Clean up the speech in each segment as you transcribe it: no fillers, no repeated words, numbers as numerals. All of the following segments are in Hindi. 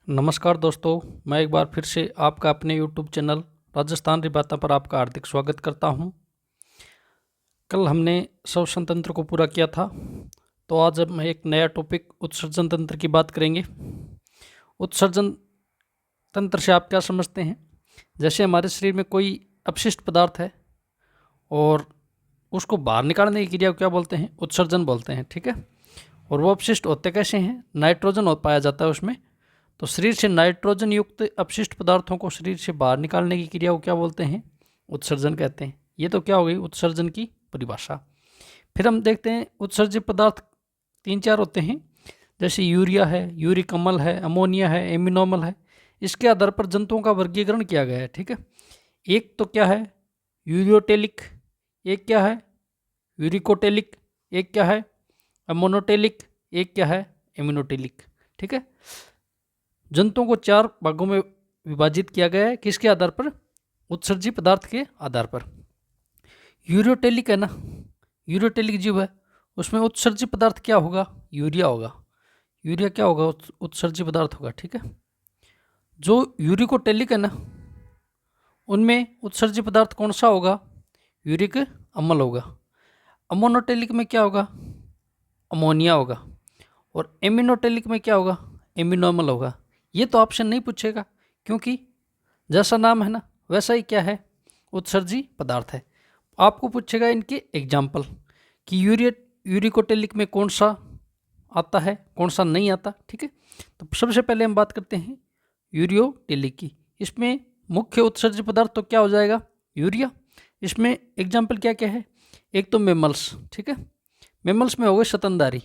नमस्कार दोस्तों, मैं एक बार फिर से आपका अपने YouTube चैनल राजस्थान रिबाता पर आपका हार्दिक स्वागत करता हूं। कल हमने श्वसन तंत्र को पूरा किया था, तो आज हम एक नया टॉपिक उत्सर्जन तंत्र की बात करेंगे। उत्सर्जन तंत्र से आप क्या समझते हैं? जैसे हमारे शरीर में कोई अपशिष्ट पदार्थ है और उसको बाहर निकालने की क्रिया को क्या बोलते हैं? उत्सर्जन बोलते हैं, ठीक है। और वो अपशिष्ट होते कैसे हैं? नाइट्रोजन हो पाया जाता है उसमें। तो शरीर से नाइट्रोजन युक्त अपशिष्ट पदार्थों को शरीर से बाहर निकालने की क्रिया को क्या बोलते हैं? उत्सर्जन कहते हैं। ये तो क्या हो गई उत्सर्जन की परिभाषा। फिर हम देखते हैं उत्सर्जित पदार्थ 3-4 होते हैं, जैसे यूरिया है, यूरिक अम्ल है, अमोनिया है, एमिनोमल है। इसके आधार पर जंतुओं का वर्गीकरण किया गया है, ठीक है। एक तो क्या है यूरियोटेलिक, एक क्या है यूरिकोटेलिक, एक क्या है अमोनोटेलिक, एक क्या है एमिनोटेलिक, ठीक है। जंतुओं को 4 भागों में विभाजित किया गया है, किसके आधार पर? उत्सर्जित पदार्थ के आधार पर। यूरियोटेलिक है ना, यूरियोटेलिक जीव है, उसमें उत्सर्जित पदार्थ क्या होगा? यूरिया होगा। यूरिया क्या होगा? उत्सर्जित पदार्थ होगा, ठीक है। जो यूरिकोटेलिक है ना, उनमें उत्सर्जित पदार्थ कौन सा होगा? यूरिक अम्ल होगा। अमोनोटेलिक में क्या होगा? अमोनिया होगा। और एमिनोटेलिक में क्या होगा? एमिनोमल होगा। ये तो ऑप्शन नहीं पूछेगा, क्योंकि जैसा नाम है ना वैसा ही क्या है? उत्सर्जी पदार्थ है। आपको पूछेगा इनके एग्जाम्पल कि यूरिकोटेलिक में कौन सा आता है, कौन सा नहीं आता, ठीक है। तो सबसे पहले हम बात करते हैं यूरियोटेलिक की। इसमें मुख्य उत्सर्जी पदार्थ तो क्या हो जाएगा? यूरिया। इसमें एग्जाम्पल क्या क्या है? एक तो मेमल्स, ठीक है। मेमल्स में हो गए स्तनधारी,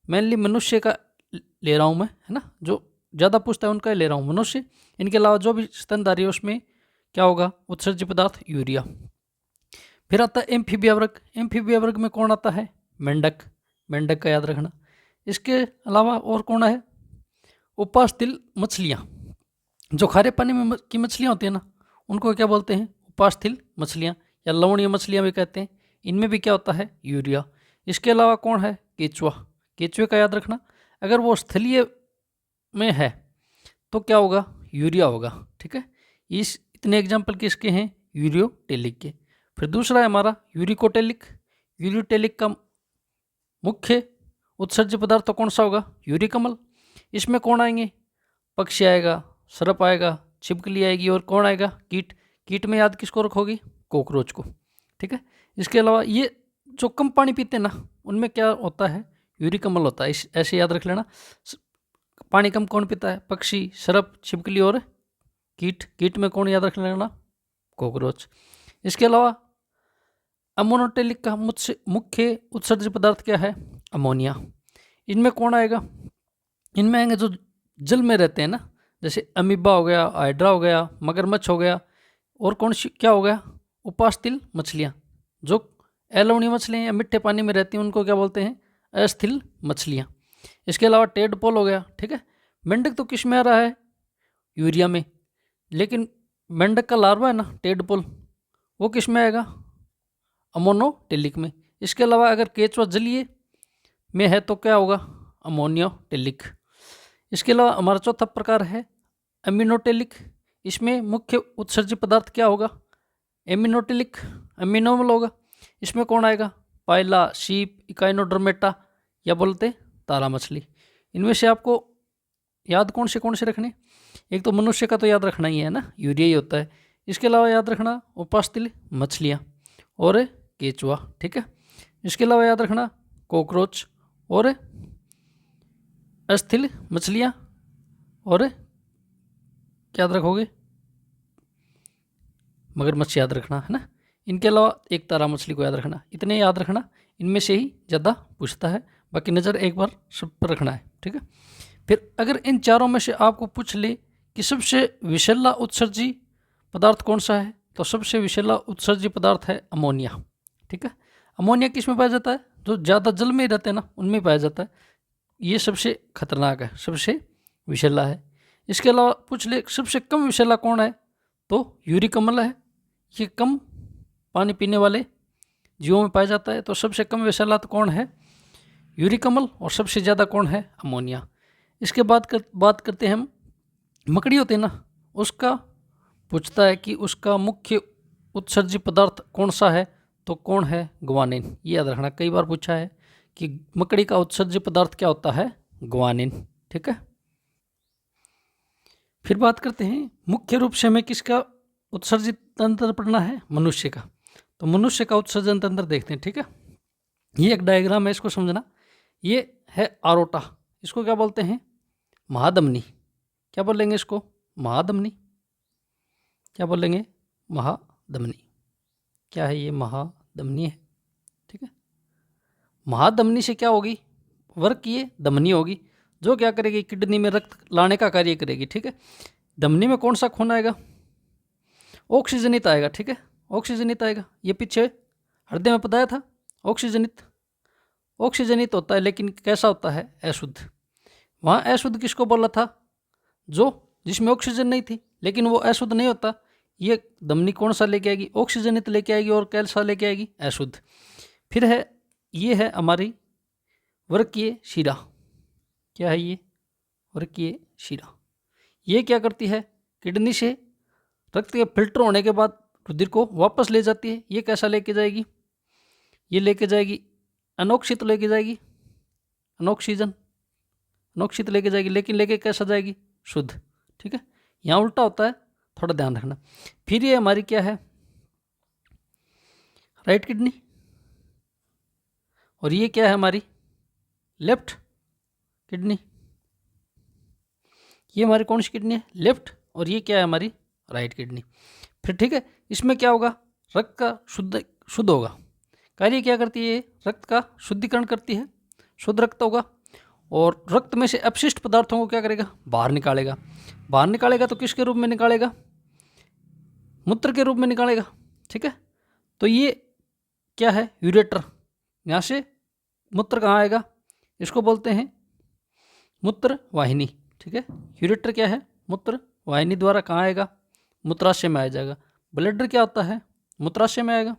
मेनली मनुष्य का ले रहा हूँ मैं, है ना, जो ज़्यादा पूछता है उनका ही ले रहा हूँ, मनुष्य। इनके अलावा जो भी स्तनधारी है उसमें क्या होगा? उत्सर्जित पदार्थ यूरिया। फिर आता है एम्फीबिया वर्ग। एम्फीबिया वर्ग में कौन आता है? मेंढक। मेंढक का याद रखना। इसके अलावा और कौन है? उपास्थल मछलियाँ, जो खारे पानी में की मछलियाँ होती हैं ना, उनको क्या बोलते हैं? उपास्थल मछलियाँ या लवणीय मछलियाँ भी कहते हैं। इनमें भी क्या होता है? यूरिया। इसके अलावा कौन है? केचुआ। केचुए का याद रखना। अगर वो स्थलीय में है तो क्या होगा? यूरिया होगा, ठीक है। इस इतने एग्जाम्पल किसके हैं? यूरियोटेलिक के। फिर दूसरा है हमारा यूरिकोटेलिक। यूरियोटेलिक का मुख्य उत्सर्जित पदार्थ तो कौन सा होगा? यूरिक अम्ल। इसमें कौन आएंगे? पक्षी आएगा, सर्प आएगा, छिपकली आएगी, और कौन आएगा? कीट। कीट में याद किसको रखोगी? कॉकरोच को, ठीक है। इसके अलावा ये जो कम पानी पीते हैं ना, उनमें क्या होता है? यूरिक अम्ल होता है। इस ऐसे याद रख लेना। पानी कम कौन पीता है? पक्षी, सर्प, छिपकली और कीट। कीट में कौन याद रख लेना? कॉकरोच। इसके अलावा अमोनोटेलिक का मुख्य उत्सर्जित पदार्थ क्या है? अमोनिया। इनमें कौन आएगा? इनमें आएंगे जो जल में रहते हैं ना, जैसे अमीबा हो गया, हाइड्रा हो गया, मगरमच्छ हो गया, और कौन सी क्या हो गया? उपास्थल मछलियाँ। जो अलवणीय मछलियाँ या मिट्टे पानी में रहती हैं उनको क्या बोलते हैं? अस्थिल मछलियाँ। इसके अलावा टेडपोल हो गया, ठीक है। मेंढक तो किस में आ रहा है? यूरिया में। लेकिन मेंढक का लार्वा है ना टेडपोल, वो किस में आएगा? अमोनोटेलिक में। इसके अलावा अगर केचुआ जलीय में है तो क्या होगा? अमोनियोटेलिक। इसके अलावा हमारा चौथा प्रकार है एमिनोटेलिक। इसमें मुख्य उत्सर्जित पदार्थ क्या होगा? एमिनोटेलिक, एमिनोमल होगा। इसमें कौन आएगा? पाइला, सीप, इकाइनोडर्मेटा या बोलते तारा मछली। इनमें से आपको याद कौन से रखने? एक तो मनुष्य का तो याद रखना ही है ना, यूरिया ही होता है। इसके अलावा याद रखना उपास्थल मछलियाँ और केचुआ, ठीक है। इसके अलावा याद रखना कॉकरोच और अस्थिल मछलियाँ, और क्या याद रखोगे? मगरमच्छ याद रखना, है ना। इनके अलावा एक तारा मछली को याद रखना। इतने याद रखना, इनमें से ही ज़्यादा पूछता है। बाकी नज़र एक बार सब पर रखना है, ठीक है। फिर अगर इन चारों में से आपको पूछ ले कि सबसे विषैला उत्सर्जी पदार्थ कौन सा है, तो सबसे विषैला उत्सर्जी पदार्थ है अमोनिया, ठीक है। अमोनिया किस में पाया जाता है? जो ज़्यादा जल में रहते हैं ना, उनमें पाया जाता है। ये सबसे खतरनाक है, सबसे विषैला है। इसके अलावा पूछ ले सबसे कम विषैला कौन है, तो यूरिक अम्ल है। ये कम पानी पीने वाले जीवों में पाया जाता है। तो सबसे कम विषैला तो कौन है? यूरिक अम्ल। और सबसे ज़्यादा कौन है? अमोनिया। इसके बाद बात करते हैं हम मकड़ी होती है ना, उसका पूछता है कि उसका मुख्य उत्सर्जी पदार्थ कौन सा है, तो कौन है, ग्वानिन। ये याद रखना, कई बार पूछा है कि मकड़ी का उत्सर्जी पदार्थ क्या होता है, ग्वानिन। ठीक है। फिर बात करते हैं मुख्य रूप से हमें किसका उत्सर्जित तंत्र पढ़ना है, मनुष्य का। तो मनुष्य का उत्सर्जन तंत्र देखते हैं। ठीक है। ये एक डायग्राम है, इसको समझना। ये है आरोटा, इसको क्या बोलते हैं, महाधमनी। क्या बोलेंगे इसको, महाधमनी। क्या बोलेंगे, महाधमनी। क्या है ये, महाधमनी है। ठीक है। महाधमनी से क्या होगी, वर्क ये धमनी होगी, जो क्या करेगी, किडनी में रक्त लाने का कार्य करेगी। ठीक है। धमनी में कौन सा खून आएगा, ऑक्सीजनित आएगा। ठीक है, ऑक्सीजनित आएगा। ये पीछे हृदय में बताया था, ऑक्सीजनित। ऑक्सीजनित होता है, लेकिन कैसा होता है, अशुद्ध। वहाँ अशुद्ध किसको बोला था, जो जिसमें ऑक्सीजन नहीं थी, लेकिन वो अशुद्ध नहीं होता। ये धमनी कौन सा लेके आएगी, ऑक्सीजनित लेके आएगी, और कैसा लेके आएगी, अशुद्ध। फिर है, ये है हमारी वर्कीय शिरा। क्या है ये, वर्कीय शिरा। ये क्या करती है, किडनी से रक्त के फिल्टर होने के बाद रुधिर को वापस ले जाती है। ये कैसा लेके जाएगी, ये लेके जाएगी अनोक्षित लेके जाएगी, अनोक्सीजन, अनोक्षित लेके जाएगी, लेकिन लेके कैसा जाएगी, शुद्ध। ठीक है। यहाँ उल्टा होता है, थोड़ा ध्यान रखना। फिर ये हमारी क्या है, राइट किडनी, और ये क्या है हमारी लेफ्ट किडनी। ये हमारी कौन सी किडनी है, लेफ्ट, और ये क्या है हमारी राइट किडनी। फिर ठीक है, इसमें क्या होगा, रक्त का शुद्ध होगा। कार्य क्या करती है, रक्त का शुद्धिकरण करती है, शुद्ध रक्त होगा, और रक्त में से अपशिष्ट पदार्थों को क्या करेगा, बाहर निकालेगा। बाहर निकालेगा तो किसके रूप में निकालेगा, मूत्र के रूप में निकालेगा। ठीक है। तो ये क्या है, यूरेटर। यहाँ से मूत्र कहाँ आएगा, इसको बोलते हैं मूत्र वाहिनी। ठीक है। यूरेटर क्या है, मूत्र वाहिनी द्वारा कहाँ आएगा, मूत्राशय में आ जाएगा। ब्लैडर क्या होता है, मूत्राशय में आएगा।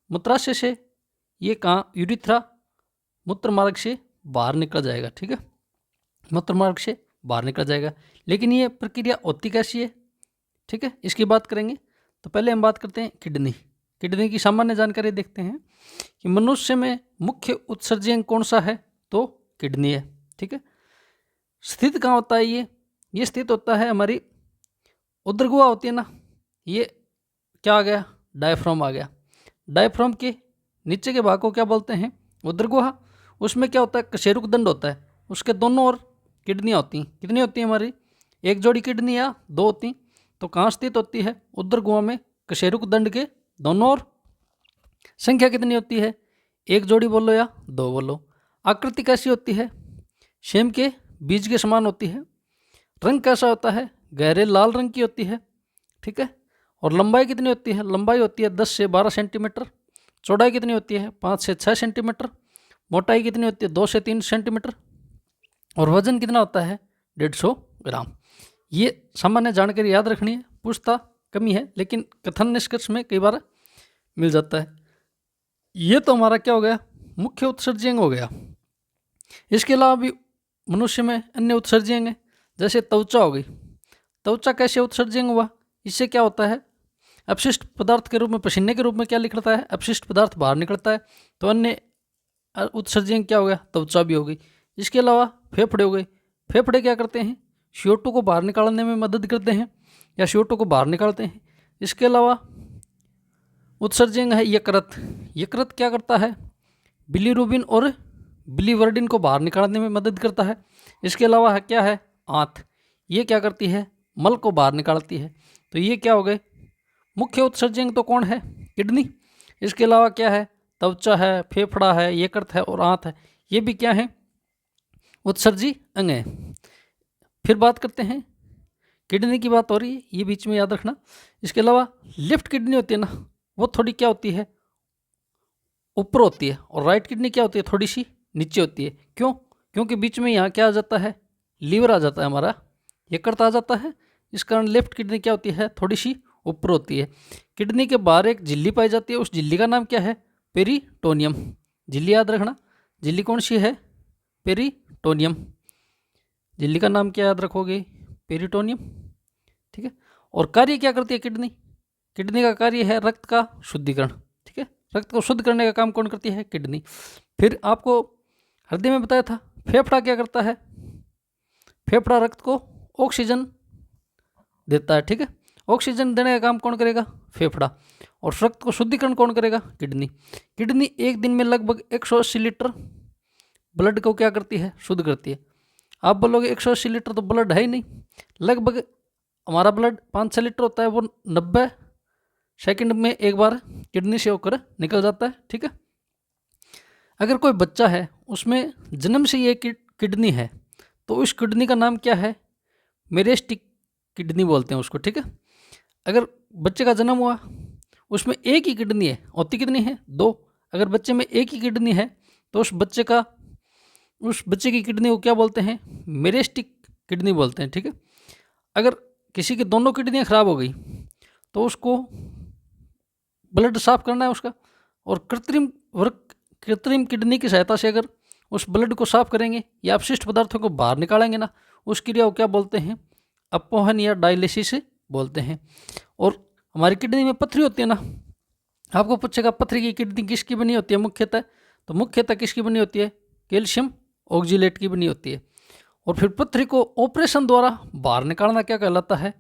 मूत्राशय से ये कहाँ, यूरिथ्रा, मूत्र मार्ग से बाहर निकल जाएगा। ठीक है, मूत्र मार्ग से बाहर निकल जाएगा। लेकिन ये प्रक्रिया होती कैसी है, ठीक है, इसकी बात करेंगे। तो पहले हम बात करते हैं किडनी। किडनी की सामान्य जानकारी देखते हैं कि मनुष्य में मुख्य उत्सर्जक कौन सा है, तो किडनी है। ठीक है। स्थित कहाँ होता है ये स्थित होता है हमारी उदरगुहा होती है ना, ये क्या आ गया, डायफ्राम आ गया। डायफ्राम के नीचे के भाग को क्या बोलते हैं, उदरगुहा। उसमें क्या होता है, कशेरुक दंड होता है, उसके दोनों ओर किडनियाँ होती हैं। कितनी होती हैं हमारी, एक जोड़ी किडनी या दो होती। तो कहाँ स्थित होती है, उदरगुहा में, कशेरुक दंड के दोनों ओर। संख्या कितनी होती है, एक जोड़ी बोलो या दो बोलो। आकृति कैसी होती है, सेम के बीज के समान होती है। रंग कैसा होता है, गहरे लाल रंग की होती है। ठीक है। और लंबाई कितनी होती है, लंबाई होती है 10 से 12 सेंटीमीटर। चौड़ाई कितनी होती है, 5 से 6 सेंटीमीटर। मोटाई कितनी होती है, 2 से 3 सेंटीमीटर। और वजन कितना होता है, 150 ग्राम। ये सामान्य जानकारी याद रखनी है, पूछता कमी है, लेकिन कथन निष्कर्ष में कई बार मिल जाता है। ये तो हमारा क्या हो गया, मुख्य उत्सर्जक हो गया। इसके अलावा भी मनुष्य में अन्य उत्सर्जक हैं, जैसे त्वचा हो गई। त्वचा कैसे उत्सर्जक हुआ, इससे क्या होता है, अपशिष्ट पदार्थ के रूप में, पसीने के रूप में क्या निकलता है, अपशिष्ट पदार्थ बाहर निकलता है। तो अन्य उत्सर्जक क्या हो गया, त्वचा भी हो गई। इसके अलावा फेफड़े हो गए। फेफड़े क्या करते हैं, CO2 को बाहर निकालने में मदद करते हैं, या CO2 को बाहर निकालते हैं। इसके अलावा उत्सर्जक है यकृत। यकृत क्या करता है, बिलीरुबिन और बिलीवर्डिन को बाहर निकालने में मदद करता है। इसके अलावा है क्या है, आंत। ये क्या करती है, मल को बाहर निकालती है। तो ये क्या हो गए, मुख्य उत्सर्जक तो कौन है, किडनी। इसके अलावा क्या है, त्वचा है, फेफड़ा है, यकृत है और आंत है। ये भी क्या है, उत्सर्जी अंग है। फिर बात करते हैं, किडनी की बात हो रही है, ये बीच में याद रखना। इसके अलावा लेफ्ट किडनी होती है ना, वो थोड़ी क्या होती है, ऊपर होती है। और राइट किडनी क्या होती है, थोड़ी सी नीचे होती है। क्यों, क्योंकि बीच में यहाँ क्या आ जाता है, लीवर आ जाता है, हमारा यकृत आ जाता है। इस कारण लेफ्ट किडनी क्या होती है, थोड़ी सी ऊपर होती है। किडनी के बाहर एक झिल्ली पाई जाती है, उस झिल्ली का नाम क्या है, पेरिटोनियम। झिल्ली याद रखना, झिल्ली कौन सी है, पेरिटोनियम। झिल्ली का नाम क्या याद रखोगे, पेरिटोनियम, ठीक है। और कार्य क्या करती है किडनी? किडनी का कार्य है रक्त का शुद्धिकरण, ठीक है। रक्त को शुद्ध करने का काम कौन करती है? किडनी। फिर आपको हृदय में बताया था, फेफड़ा क्या करता है? फेफड़ा रक्त को ऑक्सीजन देता है, ठीक है। ऑक्सीजन देने का काम कौन करेगा? फेफड़ा। और रक्त को शुद्धिकरण कौन करेगा? किडनी। किडनी एक दिन में लगभग 180 लीटर ब्लड को क्या करती है? शुद्ध करती है। आप बोलोगे 180 लीटर तो ब्लड है ही नहीं, लगभग हमारा ब्लड 5-6 लीटर होता है, वो 90 सेकंड में एक बार किडनी से होकर निकल जाता है, ठीक है। अगर कोई बच्चा है उसमें जन्म से ये किडनी है तो उस किडनी का नाम क्या है? मेरिस्टिक किडनी बोलते हैं उसको, ठीक है। अगर बच्चे का जन्म हुआ उसमें एक ही किडनी है, होती कितनी है? 2। अगर बच्चे में एक ही किडनी है तो उस बच्चे की किडनी को क्या बोलते हैं? मेरिस्टिक किडनी बोलते हैं, ठीक है। अगर किसी की दोनों किडनियाँ खराब हो गई तो उसको ब्लड साफ करना है उसका, और कृत्रिम किडनी की सहायता से अगर उस ब्लड को साफ करेंगे या अपशिष्ट पदार्थों को बाहर निकालेंगे ना, उस क्रिया को क्या बोलते हैं? अपवहन या डायलिसिस बोलते हैं। और हमारी किडनी में पथरी होती है ना, आपको पूछेगा पथरी की किडनी किसकी बनी होती है मुख्यतः? तो मुख्यतः किसकी बनी होती है? कैल्शियम ऑक्जिलेट की बनी होती है। और फिर पथरी को ऑपरेशन द्वारा बाहर निकालना क्या कहलाता है?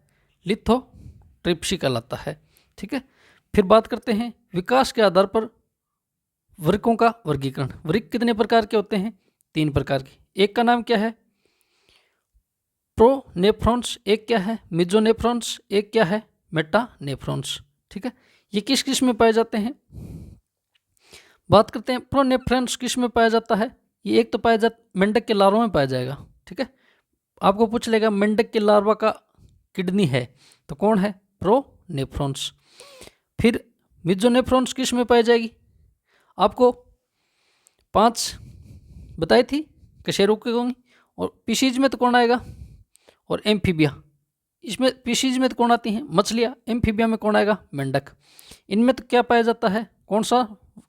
लिथोट्रिप्सी कहलाता है, ठीक है। फिर बात करते हैं विकास के आधार पर वृक्कों का वर्गीकरण। वृक्क कितने प्रकार के होते हैं? 3 प्रकार के। एक का नाम क्या है? प्रोनेफ्रॉन्स। एक क्या है? मेजोनेफ्रॉन्स। एक क्या है? मेटानेफ्रॉन्स, ठीक है। ये किस किस में पाए जाते हैं? बात करते हैं प्रोनेफ्रॉन्स किस में पाया जाता है? ये एक तो पाया जाता मेंढक के लार्वा में पाया जाएगा, ठीक है। आपको पूछ लेगा मेंढक के लार्वा का किडनी है तो कौन है? प्रोनेफ्रॉन्स। फिर मेजोनेफ्रॉन्स किस में पाई जाएगी? आपको 5 बताई थी, कशेरुकी होंगी। और पीसीज में तो कौन आएगा? और एम्फीबिया। इसमें पीसीज में तो कौन आती हैं? मछलियाँ। एम्फीबिया में कौन आएगा? मेंढक। इनमें तो क्या पाया जाता है? कौन सा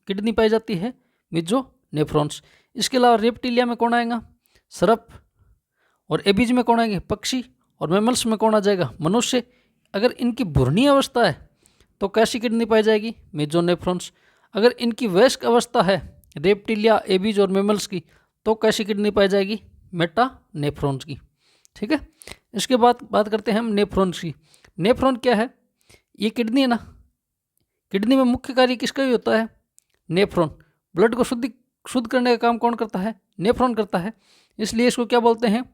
किडनी पाई जाती है? मेजोनेफ्रॉन्स। इसके अलावा रेप्टिलिया में कौन आएगा? सर्प। और एबीज में कौन आएंगे? पक्षी। और मैमल्स में कौन आ जाएगा? मनुष्य। अगर इनकी भ्रूणीय अवस्था है तो कैसी किडनी पाई जाएगी? मेजोनेफ्रॉन्स। अगर इनकी वयस्क अवस्था है रेप्टिलिया, एबीज और मैमल्स की, तो कैसी किडनी पाई जाएगी? मेटानेफ्रॉन्स की, ठीक है। इसके बाद बात करते हैं हम नेफ्रॉन्स की। नेफ्रॉन क्या है? ये किडनी है ना, किडनी में मुख्य कार्य किसका ही होता है? नेफ्रॉन। ब्लड को शुद्ध करने का काम कौन करता है? नेफ्रॉन करता है। इसलिए इसको क्या बोलते हैं?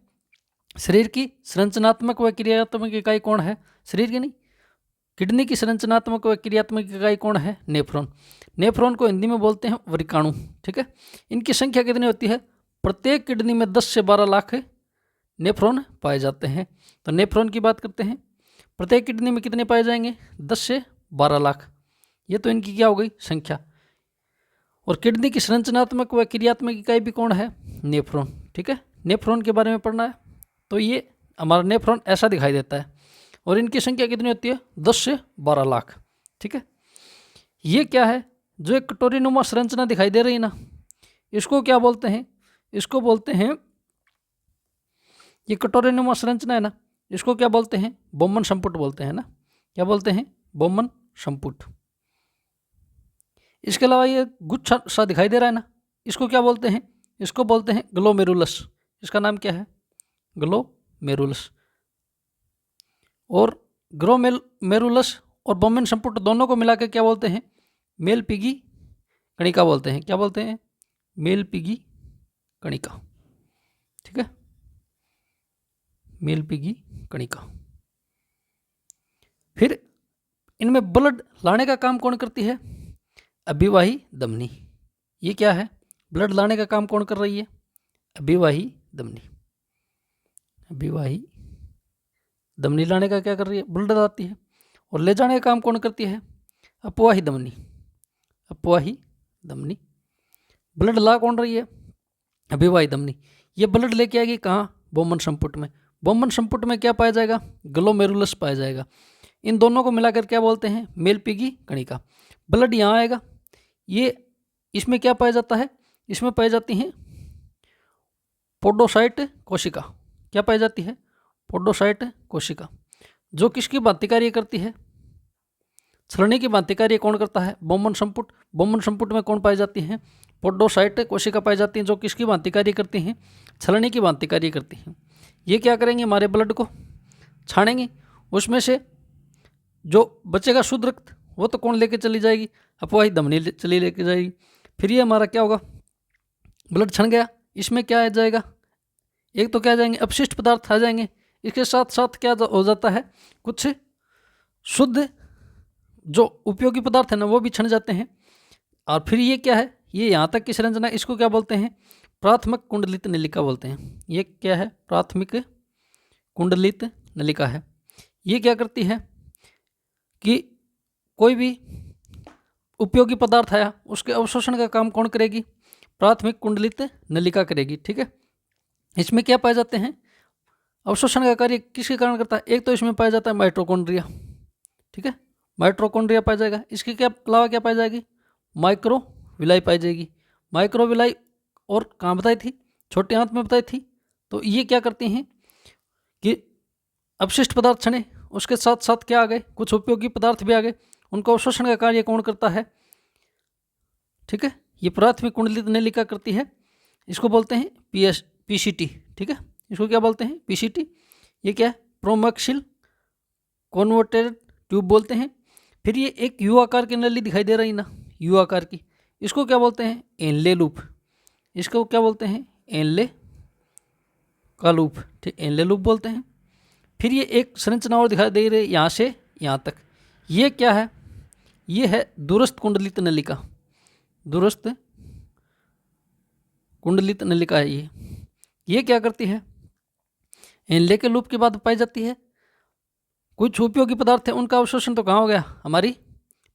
शरीर की संरचनात्मक व क्रियात्मक इकाई कौन है? शरीर की नहीं, किडनी की संरचनात्मक व क्रियात्मक इकाई कौन है? नेफ्रॉन। नेफ्रॉन को हिंदी में बोलते हैं वृकाणु, ठीक है। इनकी संख्या कितनी होती है? प्रत्येक किडनी में 10 से 12 लाख नेफ्रॉन पाए जाते हैं। तो नेफ्रॉन की बात करते हैं, प्रत्येक किडनी में कितने पाए जाएंगे? 10 से 12 लाख। ये तो इनकी क्या हो गई? संख्या। और किडनी की संरचनात्मक व क्रियात्मक इकाई भी कौन है? नेफ्रॉन, ठीक है। नेफ्रॉन के बारे में पढ़ना है तो ये हमारा नेफ्रॉन ऐसा दिखाई देता है। और इनकी संख्या कितनी होती है? 10 से 12 लाख, ठीक है। ये क्या है? जो एक कटोरीनुमा संरचना दिखाई दे रही है ना, इसको क्या बोलते हैं? इसको बोलते हैं, ये कटोरीनुमा संरचना है ना, इसको क्या बोलते हैं? बोमन संपुट बोलते हैं ना। क्या बोलते हैं? बोमन संपुट। इसके अलावा ये गुच्छा सा दिखाई दे रहा है ना, इसको क्या बोलते हैं? इसको बोलते हैं ग्लोमेरुलस। इसका नाम क्या है? ग्लोमेरुलस। और ग्लोमेरुलस और बोमन संपुट दोनों को मिलाकर क्या बोलते हैं? मेलपिगी कणिका बोलते हैं। क्या बोलते हैं? मेलपिगी कणिका, ठीक है। मेलपिगी कणिका। फिर इनमें ब्लड लाने का काम कौन करती है? अभिवाही धमनी। ये क्या है? ब्लड लाने का काम कौन कर रही है? अभिवाही धमनी। अभिवाही धमनी लाने का क्या कर रही है? ब्लड लाती है। और ले जाने का काम कौन करती है? अपवाही धमनी। अपवाही धमनी। ब्लड ला कौन रही है? अभिवाही धमनी। ये ब्लड लेके आएगी कहाँ? बोमन संपुट में। बोमन संपुट में क्या पाया जाएगा? ग्लोमेरुलस पाया जाएगा। इन दोनों को मिलाकर क्या बोलते हैं? मेलपिगी कणिका। ब्लड यहाँ आएगा, ये इसमें क्या पाया जाता है? इसमें पाई जाती हैं पोडोसाइट कोशिका। क्या पाई जाती है? पोडोसाइट कोशिका, जो किसकी भांति कार्य करती है? छलनी की भांति कार्य कौन करता है? बोमन संपुट। बोमन संपुट में कौन पाई जाती है? पोडोसाइट कोशिका पाई जाती हैं, जो किसकी भांति कार्य करती हैं? छलनी की भांति कार्य करती हैं। ये क्या करेंगे? हमारे ब्लड को छानेंगे, उसमें से जो बचेगा शुद्ध रक्त वो तो कौन लेके चली जाएगी? अपवाही धमनी चली लेके जाएगी। फिर ये हमारा क्या होगा? ब्लड छन गया, इसमें क्या आ जाएगा? एक तो क्या आ जाएंगे? अपशिष्ट पदार्थ आ जाएंगे। इसके साथ साथ क्या हो जाता है? कुछ शुद्ध जो उपयोगी पदार्थ है ना वो भी छन जाते हैं। और फिर ये क्या है? ये यहाँ तक की संरचना, इसको क्या बोलते हैं? प्राथमिक कुंडलित नलिका बोलते हैं। ये क्या है? प्राथमिक कुंडलित नलिका है। ये क्या करती है कि कोई भी उपयोगी पदार्थ आया उसके अवशोषण का काम कौन करेगी? प्राथमिक कुंडलित नलिका करेगी। ठीक है, इसमें क्या पाए जाते हैं? अवशोषण का कार्य किसके कारण करता है? एक तो इसमें पाया जाता है माइटोकॉन्ड्रिया। ठीक है, माइटोकॉन्ड्रिया पाया जाएगा। इसके क्या अलावा क्या पाई जाएगी? माइक्रोविलाई पाई जाएगी। माइक्रोविलाई और कहाँ बताई थी? छोटे आंत में बताई थी। तो ये क्या करती हैं कि अपशिष्ट पदार्थ छने, उसके साथ साथ क्या आ गए? कुछ उपयोगी पदार्थ भी आ गए। उनको अवशोषण का कार्य कौन करता है? ठीक है, ये प्राथमिक कुंडलित नलिका करती है। इसको बोलते हैं पीसीटी। ठीक है, इसको क्या बोलते हैं? पीसीटी। ये क्या है? प्रोमैक्सिल कॉन्वर्टेड ट्यूब बोलते हैं। फिर ये एक यू आकार की नली दिखाई दे रही ना, यू आकार की, इसको क्या बोलते हैं? Henle loop. इसको क्या बोलते हैं? एनले का लूप। ठीक, एनले लूप बोलते हैं। फिर ये एक संरचना और दिखाई दे रही है यहाँ से यहाँ तक। ये क्या है? ये है दूरस्थ कुंडलित नलिका। दूरस्थ कुंडलित नलिका है ये क्या करती है? एनले के लूप के बाद पाई जाती है। कुछ उपयोगी पदार्थ है उनका अवशोषण तो कहाँ हो गया? हमारी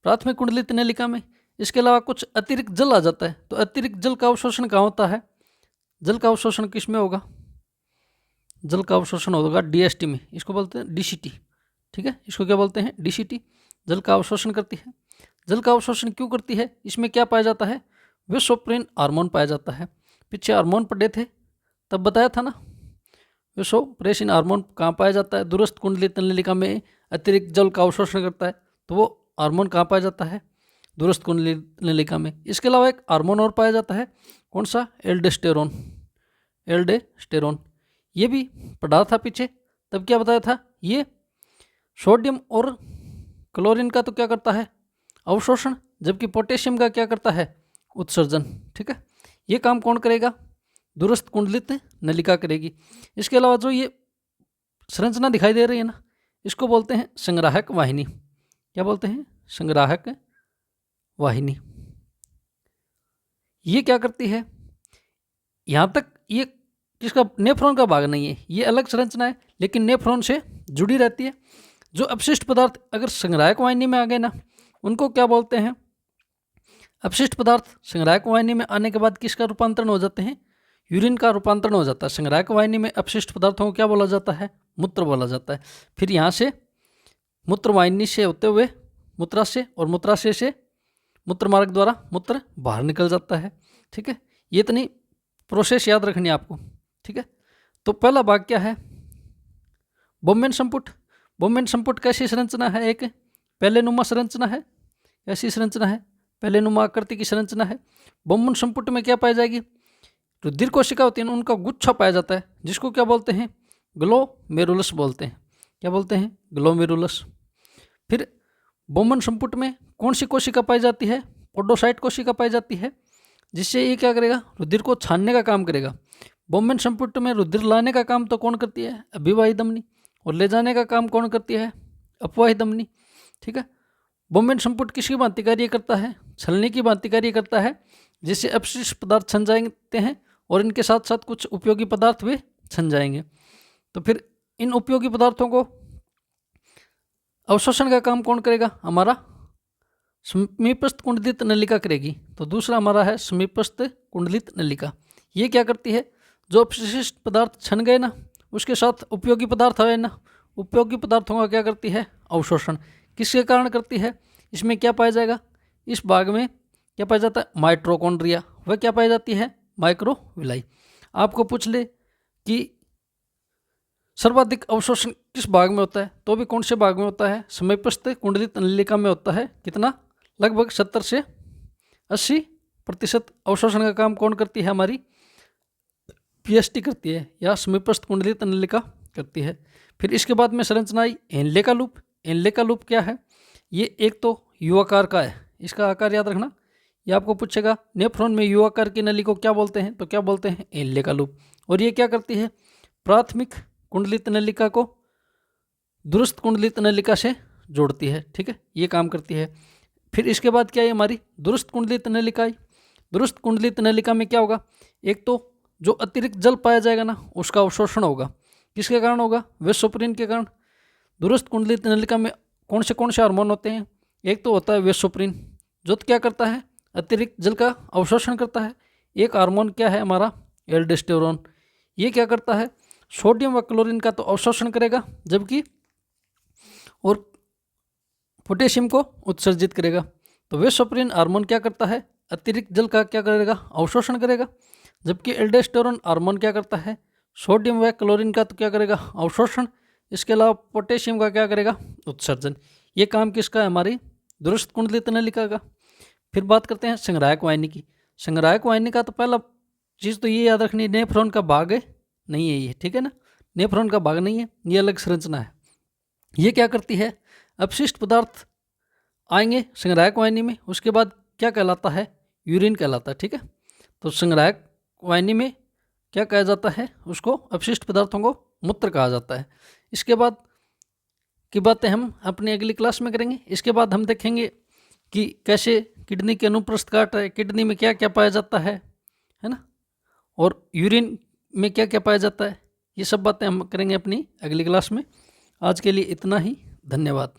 प्राथमिक कुंडलित नलिका में। इसके अलावा कुछ अतिरिक्त जल आ जाता है, तो अतिरिक्त जल का अवशोषण कहाँ होता है? जल का अवशोषण किस में होगा? जल का अवशोषण होगा डीएसटी में। इसको बोलते हैं डीसीटी। ठीक है, इसको क्या बोलते हैं? डीसीटी। जल का अवशोषण करती है। जल का अवशोषण क्यों करती है? इसमें क्या पाया जाता है? विसोप्रेन हार्मोन पाया जाता है। पीछे हार्मोन पढ़े थे तब बताया था ना, विसोप्रेसिन हार्मोन कहाँ पाया जाता है? दूरस्थ कुंडलित नलिका में अतिरिक्त जल का अवशोषण करता है, तो वो हार्मोन कहाँ पाया जाता है? दूरस्थ कुंडलित नलिका में। इसके अलावा एक हार्मोन और पाया जाता है, कौन सा? एल्डोस्टेरोन। एल्डोस्टेरोन ये भी पढ़ा था पीछे, तब क्या बताया था? ये सोडियम और क्लोरीन का तो क्या करता है? अवशोषण, जबकि पोटेशियम का क्या करता है? उत्सर्जन। ठीक है, ये काम कौन करेगा? दूरस्थ कुंडलित नलिका करेगी। इसके अलावा जो ये संरचना दिखाई दे रही है ना, इसको बोलते हैं संग्राहक वाहिनी। क्या बोलते हैं? संग्राहक वाहिनी। ये क्या करती है? यहाँ तक ये किसका? नेफ्रॉन का भाग नहीं है, ये अलग संरचना है, लेकिन नेफ्रॉन से जुड़ी रहती है। जो अपशिष्ट पदार्थ अगर संग्राहक वाहिनी में आ गए ना, उनको क्या बोलते हैं? अपशिष्ट पदार्थ संग्राहक वाहिनी में आने के बाद किसका रूपांतरण हो जाते हैं? यूरिन का रूपांतरण हो जाता है। संग्राहक वाहिनी में अपशिष्ट पदार्थों को क्या बोला जाता है? मूत्र बोला जाता है। फिर यहाँ से मूत्र वाहिनी से होते हुए मूत्राशय, और मूत्राशय से मूत्र मार्ग द्वारा मूत्र बाहर निकल जाता है। ठीक है, ये इतनी प्रोसेस याद रखनी है आपको। ठीक है, तो पहला भाग क्या है? बोमेन संपुट। बोमेन संपुट कैसी संरचना है? एक पहले नुमा संरचना है। कैसी संरचना है? पहले नुमा आकृति की संरचना है। बोमेन संपुट में क्या पाई जाएगी? रुधिर कोशिका होती है, उनका गुच्छा पाया जाता है, जिसको क्या बोलते हैं? ग्लोमेरुलस बोलते हैं। क्या बोलते हैं? ग्लोमेरुलस। फिर बोमन संपुट में कौन सी कोशिका पाई जाती है? पोडोसाइट कोशिका पाई जाती है, जिससे ये क्या करेगा? रुधिर को छानने का काम करेगा। बोमन संपुट में रुधिर लाने का काम तो कौन करती है? अभिवाही धमनी। और ले जाने का काम कौन करती है? अपवाही धमनी। ठीक है, बोमन संपुट किसकी भांति कार्य करता है? छलनी की भांति कार्य करता है, जिससे अपशिष्ट पदार्थ छन जाते हैं और इनके साथ साथ कुछ उपयोगी पदार्थ भी छन जाएंगे। तो फिर इन उपयोगी पदार्थों को अवशोषण का काम कौन करेगा? हमारा समीपस्थ कुंडलित नलिका करेगी। तो दूसरा हमारा है समीपस्थ कुंडलित नलिका। ये क्या करती है? जो अपशिष्ट पदार्थ छन गए ना, उसके साथ उपयोगी पदार्थ आए ना, उपयोगी पदार्थों का क्या करती है? अवशोषण। किसके कारण करती है? इसमें क्या पाया जाएगा? इस भाग में क्या पाया जाता है? माइटोकॉन्ड्रिया। वह क्या पाई जाती है? माइक्रोविलाई। आपको पूछ ले कि सर्वाधिक अवशोषण किस भाग में होता है? तो भी कौन से भाग में होता है? समीपस्थ कुंडलित नलिका में होता है। कितना? लगभग 70 से 80% अवशोषण का काम कौन करती है? हमारी पीएसटी करती है, या समीपस्थ कुंडलित नलिका करती है। फिर इसके बाद में संरचना आई हेनले का लूप। हेनले का लूप क्या है? ये एक तो यू आकार का है, इसका आकार याद रखना। ये आपको पूछेगा नेफ्रॉन में यू आकार की नली को क्या बोलते हैं? तो क्या बोलते हैं? हेनले का लूप। और ये क्या करती है? प्राथमिक कुंडलित नलिका को दुरुस्त कुंडलित नलिका से जोड़ती है। ठीक है, ये काम करती है। फिर इसके बाद क्या है? हमारी दुरुस्त कुंडलित नलिका आई। दुरुस्त कुंडलित नलिका में क्या होगा? एक तो जो अतिरिक्त जल पाया जाएगा ना, उसका अवशोषण होगा। किसके कारण होगा? वेसोप्रिन के कारण। दुरुस्त कुंडलित नलिका में कौन से हार्मोन होते हैं? एक तो होता है वेसोप्रिन, जो क्या करता है? अतिरिक्त जल का अवशोषण करता है। एक हार्मोन क्या है हमारा? एल्डोस्टेरोन। ये क्या करता है? सोडियम व क्लोरीन का तो अवशोषण करेगा, जबकि और पोटेशियम को उत्सर्जित करेगा। तो वेसोप्रिन हार्मोन क्या करता है? अतिरिक्त जल का क्या करेगा? अवशोषण करेगा। जबकि एल्डोस्टेरोन हार्मोन क्या करता है? सोडियम व क्लोरीन का तो क्या करेगा? अवशोषण। इसके अलावा पोटेशियम का क्या करेगा? उत्सर्जन। ये काम किसका है? हमारी दुरुस्त कुंडलित नलिका का। फिर बात करते हैं संग्राहक वाहिनी की। संग्राहक वाहिनी का तो पहला चीज़ तो ये याद रखनी, नेफ्रॉन का भाग है नहीं है ये, ठीक है ना। नेफ्रॉन का भाग नहीं है, ये अलग संरचना है। ये क्या करती है? अपशिष्ट पदार्थ आएंगे संग्राहक वाहिनी में, उसके बाद क्या कहलाता है? यूरिन कहलाता है। ठीक है, तो संग्राहक वाहिनी में क्या कहा जाता है? उसको अपशिष्ट पदार्थों को मूत्र कहा जाता है। इसके बाद की बातें हम अपनी अगली क्लास में करेंगे। इसके बाद हम देखेंगे कि कैसे किडनी के अनुप्रस्थ काट है, किडनी में क्या क्या पाया जाता है ना, और यूरिन में क्या क्या पाया जाता है। ये सब बातें हम करेंगे अपनी अगली क्लास में। आज के लिए इतना ही, धन्यवाद।